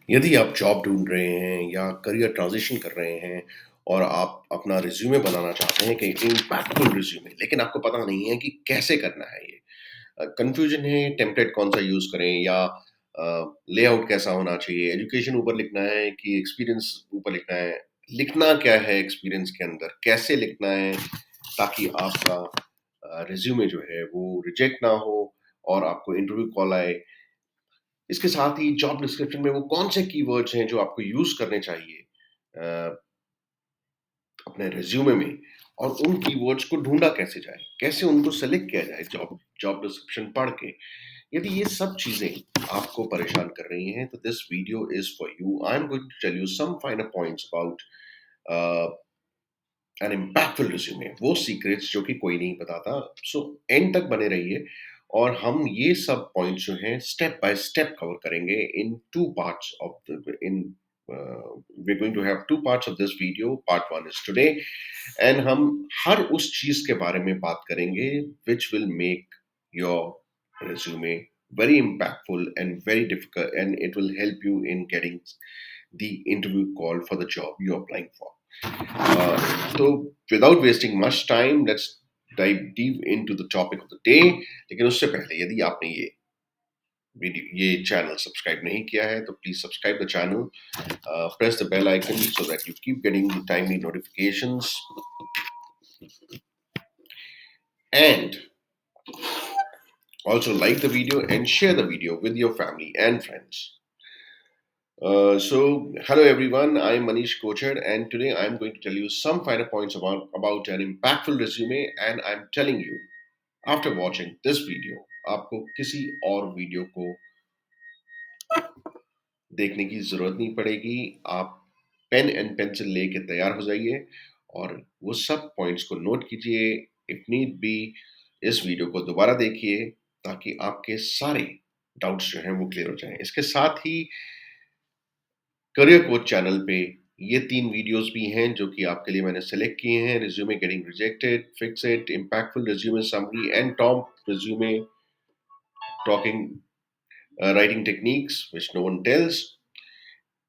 यदि आप जॉब ढूँढ रहे हैं या करियर ट्रांज़िशन कर रहे हैं और आप अपना रिज़्यूमे बनाना चाहते हैं कि इम्पैक्टफुल रिज़्यूमे, लेकिन आपको पता नहीं है कि कैसे करना है ये। कन्फ्यूज़न है टेम्पलेट कौन-सा यूज़ करें या लेआउट कैसा होना चाहिए, एजुकेशन ऊपर लिखना है कि एक्सपीरियंस ऊपर लिखना है, लिखना क्या है एक्सपीरियंस के अंदर, कैसे लिखना है ताकि आपका रिज़्यूमे जो है वो रिजेक्ट ना हो और आपको इंटरव्यू कॉल आए। इसके साथ ही जॉब डिस्क्रिप्शन में वो कौन से कीवर्ड्स हैं जो आपको यूज़ करने चाहिए अपने रिज़्यूमे में और उन कीवर्ड्स को ढूँढा कैसे जाए? कैसे उनको सेलेक्ट किया जाए जॉब जॉब डिस्क्रिप्शन पढ़ के? यदि ये सब चीज़ें आपको परेशान कर रही हैं, तो this video is for you. I am going to tell you some final points about a, an impactful resume, वो सीक्रेट्स जो कि कोई नहीं बताता। सो एंड तक बने रहिए और हम ये सब पॉइंट्स जो हैं स्टेप बाय स्टेप कवर करेंगे in 2 parts of the in we are going to have 2 parts of this video. Part 1 is today and हम हर उस चीज़ के बारे में बात करेंगे which will make your resume very impactful and very difficult, and it will help you in getting the interview call for the job you're applying for. तो without wasting much time let's dive deep into the topic of the day. लेकिन उससे पहले यदि आपने ये video ये channel subscribe नहीं किया है तो please subscribe the channel, press the bell icon so that you keep getting the timely notifications and also like the video and share the video with your family and friends. Hello everyone, I'm Manish Kochhar, and today I'm going to tell you some final points about an impactful resume. And I'm telling you, after watching this video, आपको किसी और video को देखने की जरूरत नहीं पड़ेगी। आप पेन एंड पेंसिल लेके तैयार हो जाइए और वो सब पॉइंट्स को नोट कीजिए। इफ नीड बी इस वीडियो को दोबारा देखिए ताकि आपके सारे डाउट्स जो हैं वो क्लियर हो जाएं। इसके साथ ही करियर कोच चैनल पे ये 3 वीडियोस भी हैं जो कि आपके लिए मैंने सेलेक्ट किए हैं। Resume getting rejected, fix it, impactful resume summary and top resume talking writing techniques which no one tells.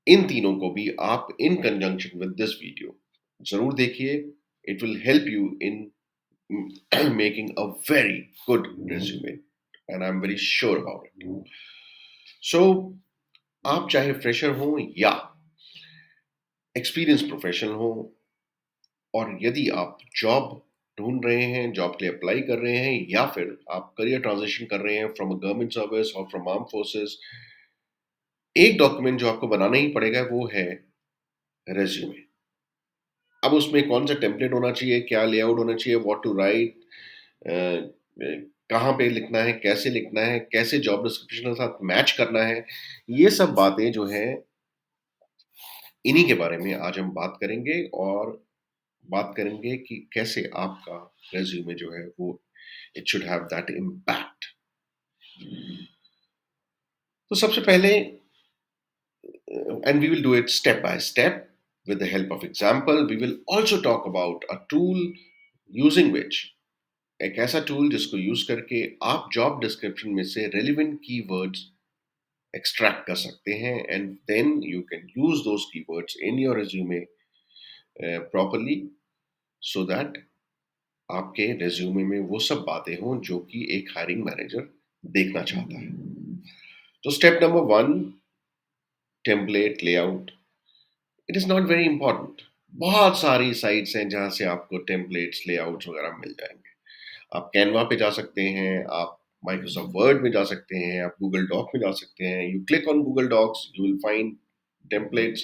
इन तीनों को भी आप in conjunction with this video जरूर देखिए। It will help you in making a very good resume and I am very sure about it. So आप चाहे fresher हो या एक्सपीरियंस प्रोफेशनल हो और यदि आप जॉब ढूंढ रहे हैं, जॉब के लिए अप्लाई कर रहे हैं या फिर आप करियर ट्रांजिशन कर रहे हैं फ्रॉम अ गवर्नमेंट सर्विस और फ्रॉम आर्म फोर्सेस, एक डॉक्यूमेंट जो आपको बनाना ही पड़ेगा वो है रेज्यूमे। अब उसमें कौन सा टेम्पलेट होना चाहिए, क्या लेआउट होना चाहिए, व्हाट टू राइट, कहाँ पे लिखना है, कैसे जॉब डिस्क्रिप्शन के साथ मैच करना है, ये सब बातें जो हैं इन्हीं के बारे में आज हम बात करेंगे और बात करेंगे कि कैसे आपका रेज्यूमे जो है वो it should have that impact. तो सबसे पहले and we will do it step by step with the help of example. We will also talk about a tool using which, एक ऐसा टूल जिसको यूज करके आप जॉब डिस्क्रिप्शन में से रेलिवेंट कीवर्ड्स एक्सट्रैक्ट कर सकते हैं and then you can use those keywords in your resume properly so that आपके रिज्यूमे में वो सब बातें हों जो कि एक हायरिंग मैनेजर देखना चाहता है। तो step number 1, template layout. It is not very important. बहुत सारी साइट्स हैं जहाँ से आपको टेम्पलेट्स, लेआउट्स वगैरह मिल जाएँगे। आप कैनवा पे जा सकते हैं, आप माइक्रोसॉफ्ट वर्ड में जा सकते हैं, आप गूगल डॉक में जा सकते हैं। You click on Google Docs, you will find templates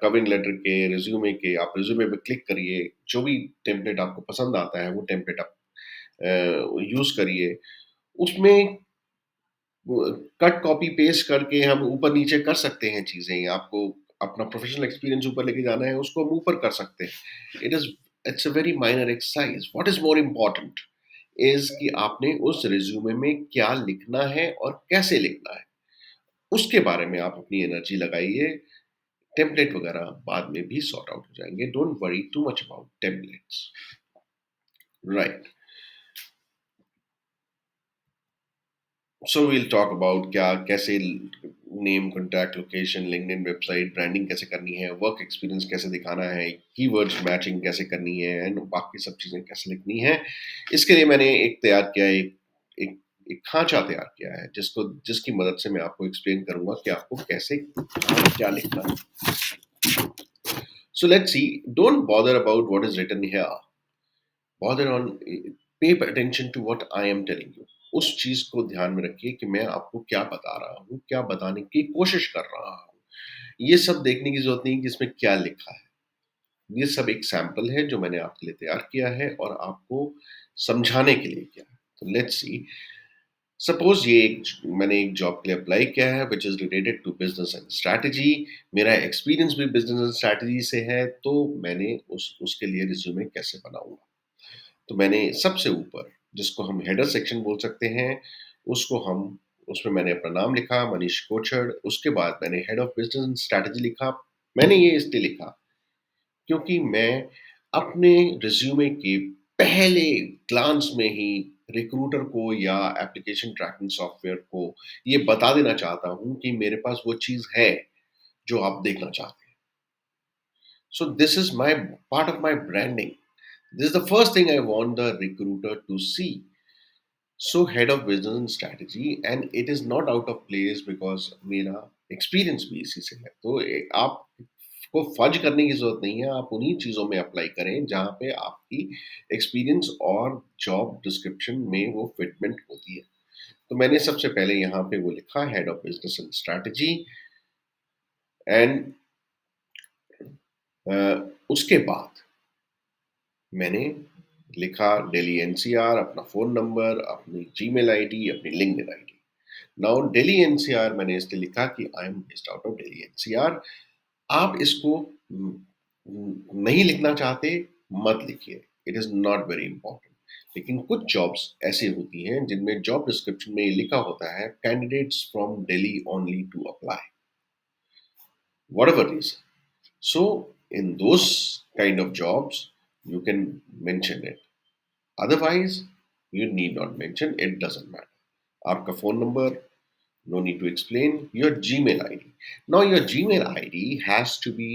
covering letter के, रिज्यूमे के। आप रिज्यूमे पे क्लिक करिए, जो भी टेम्पलेट आपको पसंद आता है वो टेम्पलेट आप यूज़ करिए। उसमें कट कॉपी पेस्ट करके हम ऊपर नीचे कर सकते हैं चीजें। आपको अपना प्रोफेशनल एक्सपीरियंस ऊपर लेके जाना है उसको हम ऊपर कर सकते हैं। It's a very minor exercise. What is more important is कि आपने उस रिज्यूमे में क्या लिखना है और कैसे लिखना है, उसके बारे में आप अपनी एनर्जी लगाइए। टेम्पलेट वगैरह बाद में भी सॉर्ट आउट हो जाएंगे। Don't worry too much about templates, right. So we'll talk about क्या कैसे name, contact, location, LinkedIn, website, branding कैसे करनी है, वर्क एक्सपीरियंस कैसे दिखाना है, कीवर्ड्स मैचिंग कैसे करनी है एंड बाकी सब चीज़ें कैसे लिखनी है। इसके लिए मैंने एक तैयार किया है, एक एक खाँचा तैयार किया है जिसकी मदद से मैं आपको एक्सप्लेन करूँगा कि आपको कैसे क्या लिखना है। So let's see, don't bother about what is written here. Bother on pay attention to what I am telling you. उस चीज को ध्यान में रखिए कि मैं आपको क्या बता रहा हूँ, क्या बताने की कोशिश कर रहा हूँ। ये सब देखने की जरूरत नहीं कि इसमें क्या लिखा है। ये सब एक सैंपल है जो मैंने आपके लिए तैयार किया है और आपको समझाने के लिए किया है। तो लेट्स सी, सपोज मैंने एक जॉब के लिए अप्लाई किया है which is related to business and strategy. मेरा एक्सपीरियंस भी बिजनेस एंड स्ट्रैटेजी से है, तो मैंने उसके लिए रिज्यूमे कैसे बनाऊंगा। तो मैंने सबसे ऊपर, जिसको हम हेडर सेक्शन बोल सकते हैं, उसको हम उसमें मैंने अपना नाम लिखा, मनीष कोचड़। उसके बाद मैंने head of business and strategy लिखा। मैंने ये इसलिए लिखा क्योंकि मैं अपने रिज्यूमे के पहले ग्लांस में ही रिक्रूटर को या एप्लीकेशन ट्रैकिंग सॉफ्टवेयर को ये बता देना चाहता हूँ कि मेरे पास वो चीज़ है जो आप देखना चाहते हैं। So this is my part of my branding. This is the first thing I want the recruiter to see. So head of business and strategy, and it is not out of place because मेरा experience भी इसी से है। तो आपको fudge करने की जरूरत नहीं है, आप उन्हीं चीजों में अप्लाई करें जहां पे आपकी एक्सपीरियंस और जॉब डिस्क्रिप्शन में वो फिटमेंट होती है। तो मैंने सबसे पहले यहाँ पे वो लिखा, head of business and strategy. And उसके बाद मैंने लिखा दिल्ली एनसीआर, अपना फोन नंबर, अपनी जीमेल आईडी, अपनी LinkedIn ID. Now Delhi NCR मैंने इसलिए लिखा कि I am based out of Delhi NCR. आप इसको नहीं लिखना चाहते, मत लिखिए, it is not very important. लेकिन कुछ जॉब्स ऐसी होती हैं जिनमें जॉब डिस्क्रिप्शन में लिखा होता है candidates from Delhi only to apply, whatever reason. So in those kind of jobs you can mention it, otherwise you need not mention, it doesn't matter. आपका phone number, no need to explain. Your Gmail ID, now your Gmail ID has to be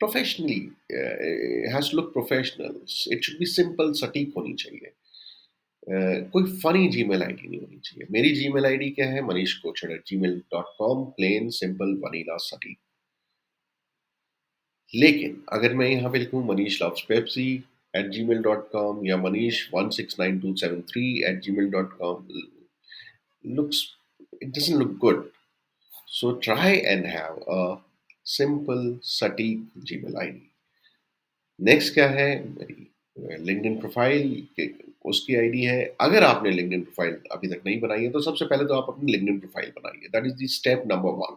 professionally, it has to look professional. It should be simple, सटीक होनी चाहिए। कोई funny Gmail ID नहीं होनी चाहिए। मेरी Gmail ID क्या है, manish.kochhar@gmail.com, प्लेन सिंपल वनीला सटीक। लेकिन अगर मैं यहाँ पे लिखूँ Manish loves Pepsi at gmail dot com या manish169273 @gmail.com, looks it doesn't look good. So try and have a simple सटीक जीमेल आईडी। नेक्स्ट क्या है, मेरी लिंक्डइन प्रोफाइल उसकी आईडी है। अगर आपने लिंक्डइन प्रोफाइल अभी तक नहीं बनाई है तो सबसे पहले तो आप अपनी लिंक्डइन प्रोफाइल बनाइए, that is the step number 1।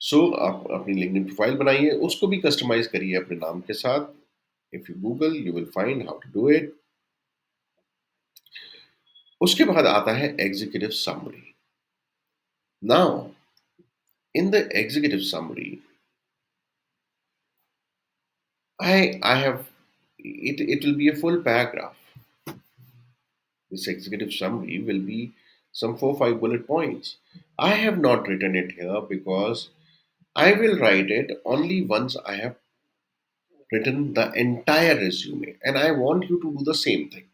सो आप अपनी लिंक्डइन प्रोफाइल बनाइए, उसको भी कस्टमाइज करिए अपने नाम के साथ। If you google you will find how to do it. उसके बाद आता है executive summary. Now in the executive summary I have it will be a full paragraph. This executive summary will be some 4 5 bullet points. I have not written it here because I will write it only once I have written the entire resume, and I want you to do the same thing.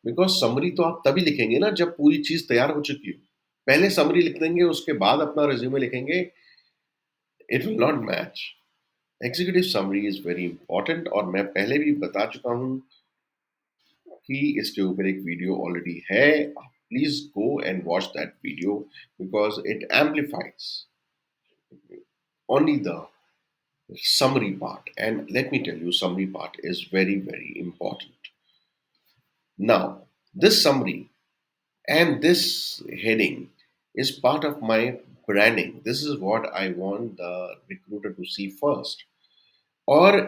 Because summary तो आप तभी लिखेंगे ना जब पूरी चीज तैयार हो चुकी हो। पहले समरी लिख देंगे, उसके बाद अपना रिज्यूमे लिखेंगे, it will not match. Executive summary is very important, और मैं पहले भी बता चुका हूँ कि इसके ऊपर एक वीडियो ऑलरेडी है। Please go and watch that video because it amplifies only the summary part, and let me tell you, summary part is very very important. Now this summary and this heading is part of my branding. This is what I want the recruiter to see first. और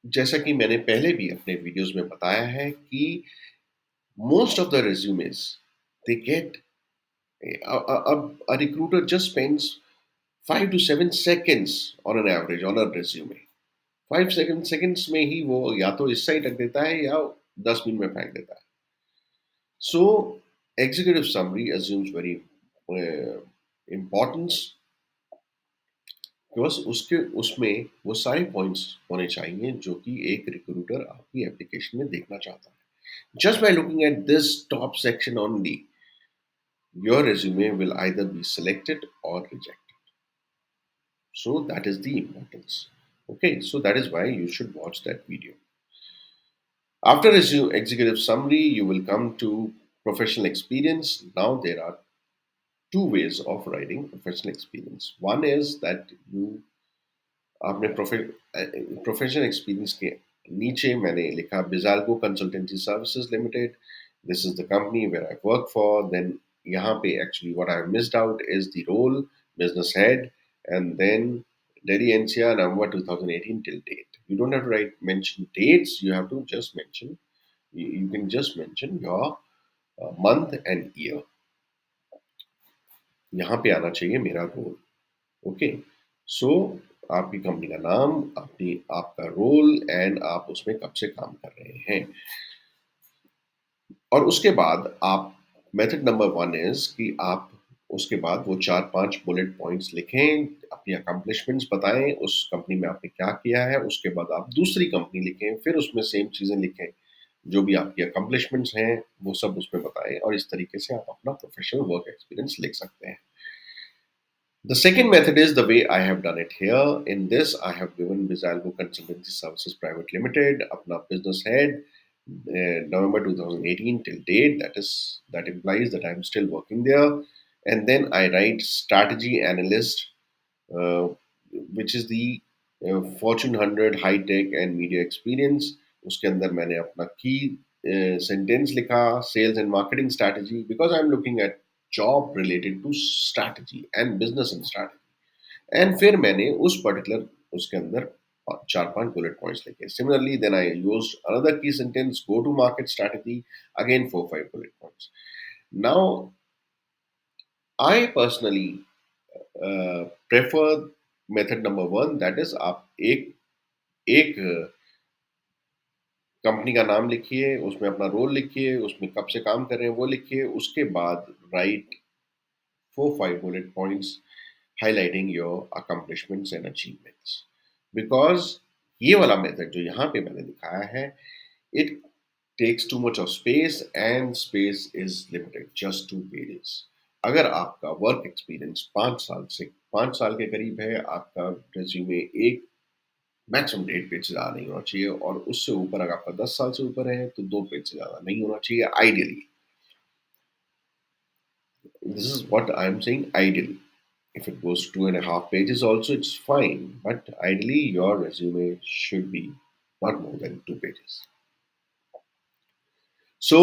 जैसा कि मैंने पहले भी अपने videos में बताया है कि most of the resumes they get a recruiter just spends 5 to 7 seconds on an average on a resume. 5 seconds में ही वो या तो इस साइड रख देता है या 10 मिनट में फेंक देता है। So executive summary assumes very importance, because उसके उसमें वो सारे पॉइंट्स होने चाहिए जो कि एक रिक्रूटर आपकी एप्लीकेशन में देखना चाहता है. Just by looking at this top section only, your resume will either be selected or rejected. So that is the importance. Okay, so that is why you should watch that video. After executive summary, you will come to professional experience. Now there are two ways of writing professional experience. One is that you आपने professional experience के नीचे मैंने लिखा बिजाल्को consultancy services limited, this is the company where I work for. Then यहाँ पे actually what I missed out is the role business head, and then Delhi NCR November 2018 till date. You don't have to write mention dates. You have to just mention. You can just mention your month and year. यहाँ पे आना चाहिए मेरा role. Okay, सो आपकी company का नाम, आपकी आपका रोल एंड आप उसमें कब से काम कर रहे हैं. और उसके बाद आप मेथड नंबर 1 इज कि आप उसके बाद वो 4-5 बुलेट पॉइंट्स लिखें, अपनी अकम्प्लिशमेंट्स बताएं, उस कंपनी में आपने क्या किया है. उसके बाद आप दूसरी कंपनी लिखें, फिर उसमें सेम चीजें लिखें, जो भी आपकी अकम्प्लिशमेंट्स हैं वो सब उसमें बताएं, और इस तरीके से आप अपना प्रोफेशनल वर्क एक्सपीरियंस लिख सकते हैं. The second method is the way I have done it here. In this, I have given Bizalgo Consultancy Services Private Limited, अपना business head, November 2018 till date. That implies that I'm still working there. And then I write strategy analyst, uh, which is the Fortune 100 high tech and media experience. उसके अंदर मैंने अपना key sentence लिखा, sales and marketing strategy, because I'm looking at job related to strategy and business and strategy. And फिर मैंने उस particular उसके अंदर 4-5 बुलेट पॉइंट्स लिखे. Similarly then I used another key sentence, go to market strategy, again 4-5 bullet points. Now I personally prefer method number 1, that is आप एक एक company का नाम लिखिए, उसमें अपना रोल लिखिए, उसमें कब से काम कर रहे हैं वो लिखिए, उसके बाद right 4-5 bullet points highlighting your accomplishments and achievements. Because ये वाला मेथड जो यहाँ पे मैंने दिखाया है, it takes too much of space and space is limited, just 2 pages. अगर आपका वर्क एक्सपीरियंस 5 साल के करीब है, आपका रेज्यूमे एक मैक्सिमम 1.5 पेज से ज़्यादा नहीं होना चाहिए, और उससे ऊपर अगर आपका 10 साल से ऊपर है तो 2 पेज से ज़्यादा नहीं होना चाहिए ideally. This is what I am saying ideally. If it goes 2.5 pages also, it's fine. But ideally, your resume should be not more than 2 pages. So,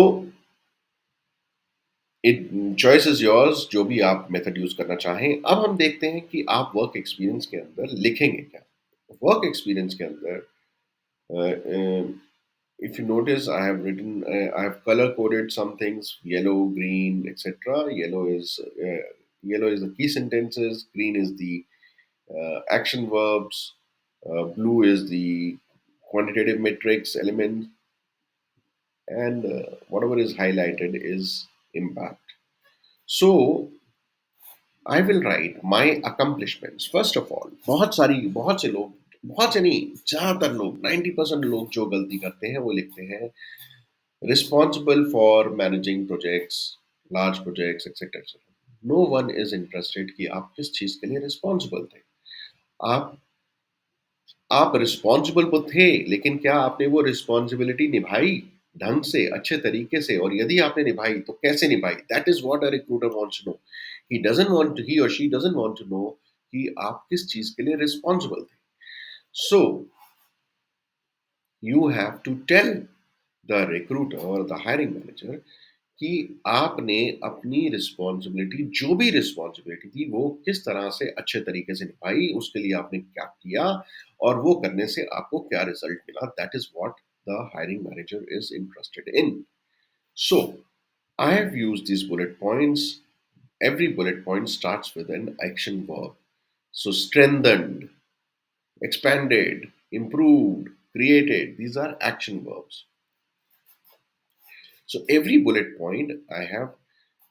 it choice is yours, जो भी आप method use करना चाहें. अब हम देखते हैं कि आप वर्क एक्सपीरियंस के अंदर लिखेंगे क्या. वर्क एक्सपीरियंस के अंदर if you notice, I have written, I have color coded some things: yellow, green, etc. Yellow is the key sentences, green is the action verbs, blue is the quantitative metrics element, and whatever is highlighted is impact. So I will write my accomplishments. First of all, बहुत से लोग, बहुत से नहीं, ज़्यादातर लोग, 90% लोग जो गलती करते हैं वो लिखते हैं responsible for managing projects, large projects, etc. etc. No one is interested कि आप किस चीज के लिए रिस्पॉन्सिबल थे. आप आप रिस्पॉन्सिबल तो थे, लेकिन क्या आपने वो रिस्पॉन्सिबिलिटी निभाई ढंग से, अच्छे तरीके से? और यदि आपने निभाई तो कैसे निभाई? That is what a recruiter wants to know. He और she doesn't want to know कि आप किस चीज के लिए रिस्पॉन्सिबल थे. So you have to tell the recruiter और द हायरिंग मैनेजर कि आपने अपनी रिस्पॉन्सिबिलिटी, जो भी रिस्पॉन्सिबिलिटी थी, वो किस तरह से अच्छे तरीके से निभाई, उसके लिए आपने क्या किया, और वो करने से आपको क्या रिजल्ट मिला. That is what the hiring manager is interested in. So I have used these bullet points. Every bullet point starts with an action verb. So strengthened, expanded, improved, created, these are action verbs. So every bullet point I have,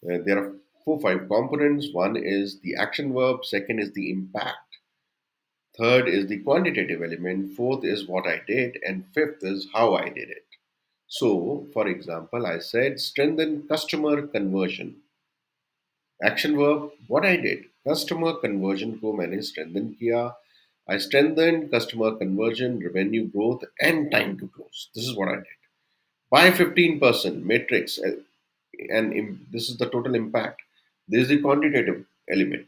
there are four, five components. One is the action verb, second is the impact, third is the quantitative element, fourth is what I did, and fifth is how I did it. So, for example, I said strengthen customer conversion. Action verb, what I did. Customer conversion को मैंने strengthen किया. I strengthened customer conversion, revenue growth, and time to close. This is what I did. By 15% matrix, this is the total impact. This is the quantitative element.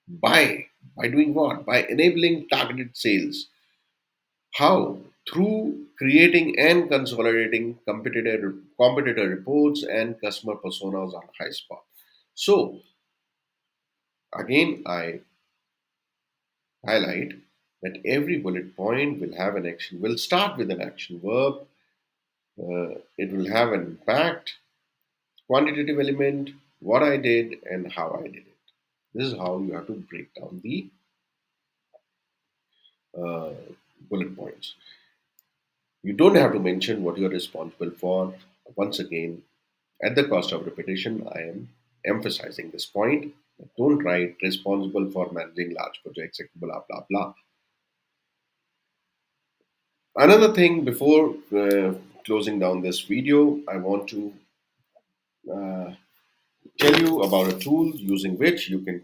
By doing what? By enabling targeted sales. How? Through creating and consolidating competitor reports and customer personas on HighSpot. So again, I highlight that every bullet point will have an action. Will start with an action verb. It will have an impact, quantitative element, what I did, and how I did it. This is how you have to break down the uh, bullet points. You don't have to mention what you're responsible for. Once again, at the cost of repetition, I am emphasizing this point. Don't write responsible for managing large projects, blah, blah, blah. Another thing before closing down this video, I want to uh, tell you about a tool using which you can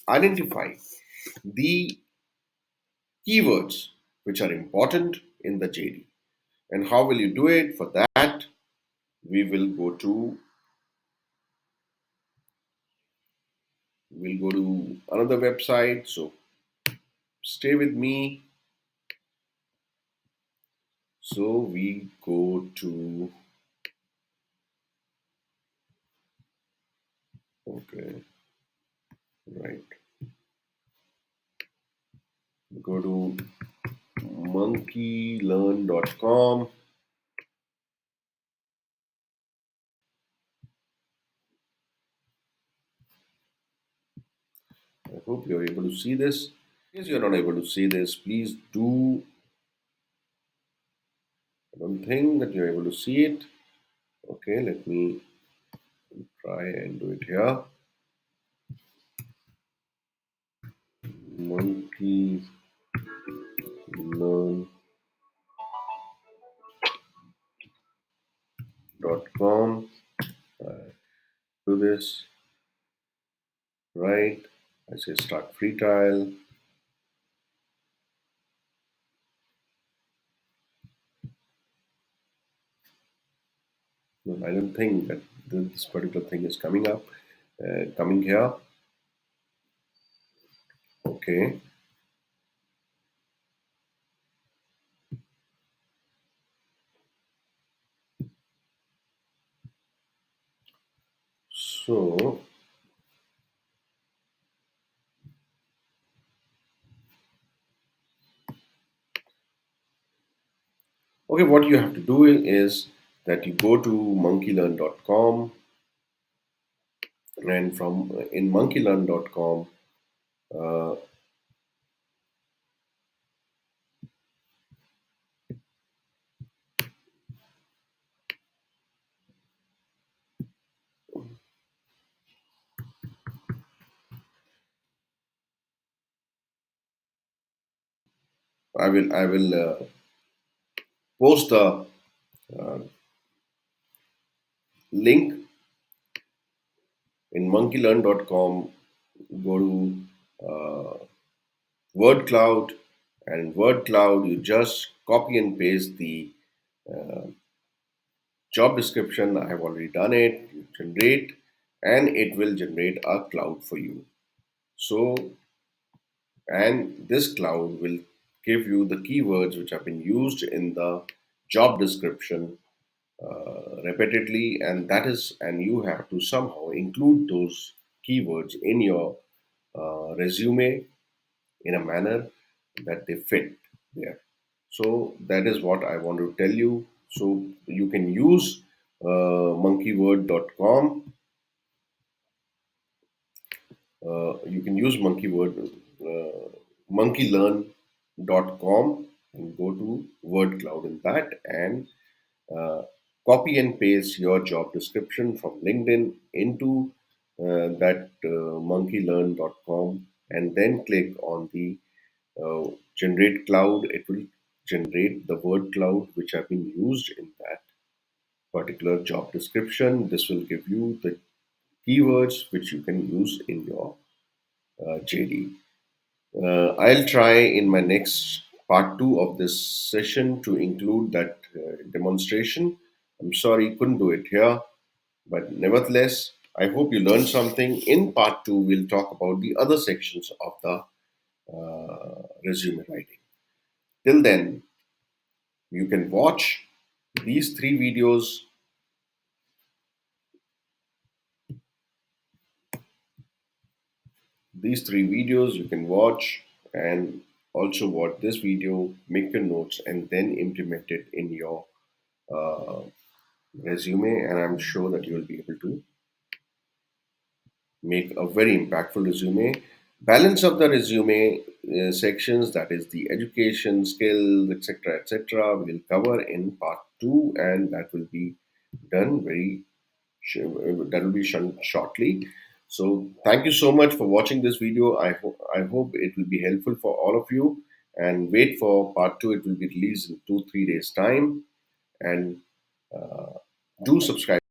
identify the keywords which are important in the JD. And how will you do it? For that, we will go to another website. So stay with me. So we go to okay, right. Go to monkeylearn.com. I hope you're able to see this. In case you're not able to see this, please do. I don't think that you're able to see it. Okay, let me try and do it here. Monkeylearn.com. Do this, right? I say start free trial. No, I don't think that this particular thing is coming up, coming here. Okay. So, okay, what you have to do is that you go to monkeylearn.com, and from in monkeylearn.com, uh, I will post the uh, link in monkeylearn.com. Go to word cloud, and in word cloud you just copy and paste the job description. I have already done it. You generate, and it will generate a cloud for you. So, and this cloud will give you the keywords which have been used in the job description repeatedly, and you have to somehow include those keywords in your resume in a manner that they fit there. So that is what I want to tell you. So you can use monkeyword.com. You can use monkeylearn.com and go to word cloud in that, and copy and paste your job description from LinkedIn into that monkeylearn.com, and then click on the generate cloud. It will generate the word cloud which have been used in that particular job description. This will give you the keywords which you can use in your JD. I'll try in my next part two of this session to include that demonstration. I'm sorry, couldn't do it here, but nevertheless, I hope you learned something. In part two, we'll talk about the other sections of the resume writing. Till then, you can watch these three videos. These three videos you can watch, and also watch this video, make your notes, and then implement it in your uh, resume. And I'm sure that you'll be able to make a very impactful resume. Balance of the resume sections, that is the education, skills, etc., we'll cover in part two, and that will be done that will be shortly. So thank you so much for watching this video. I hope it will be helpful for all of you. And wait for part two. It will be released in 2-3 days time. And do subscribe.